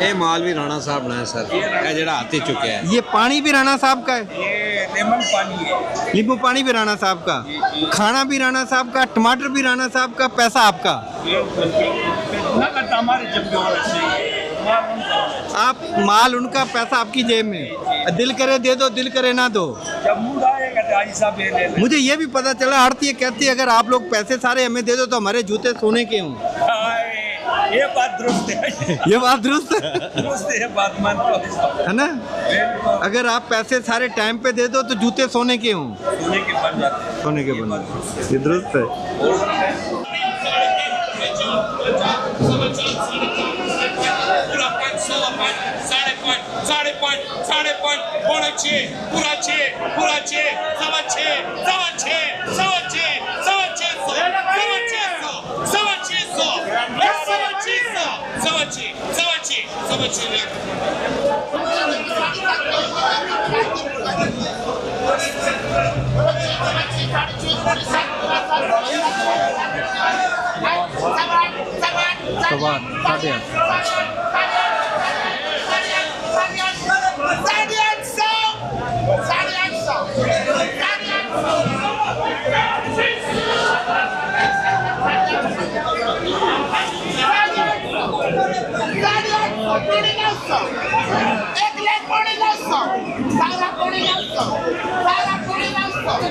ये माल भी राणा साहब ने सर, ये जड़ा हाथी चुके हैं। ये पानी भी राणा साहब का है, ये लेमन पानी है। नींबू पानी भी राणा साहब का, खाना भी राणा साहब का, टमाटर भी राणा साहब का, पैसा आपका। ना करता हमारे जब जो आप माल उनका, पैसा आपकी जेब में। दिल करे दे दो, दिल करे ना दो। जब मूड आएगा तो आई साहब ये ले ले। मुझे ये भी पता चला आरती कहती है अगर आप लोग पैसे सारे हमें दे दो तो हमारे जूते सोने के हों। ये बात दुरुस्त है। ये बात दुरुस्त है, दुरुस्त है बात, मानता है ना? हूँ। अगर आप पैसे सारे टाइम पे दे दो तो जूते सोने के हों। सोने के बन जाते हैं। सोने के बन, ये दुरुस्त है। साढ़े आठ।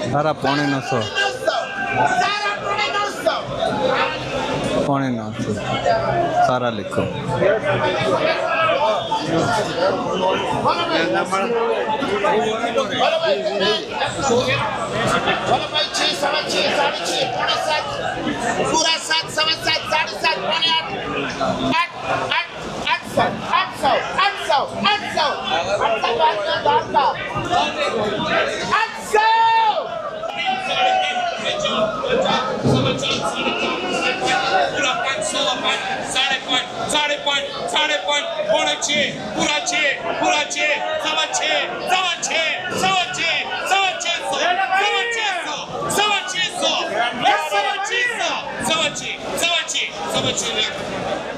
सारा पौने 900, पौने 900 सारा लिखो। पूरा 7, 7, 7, 7, 8, 800, 800, 800, 800, 800। Savachi.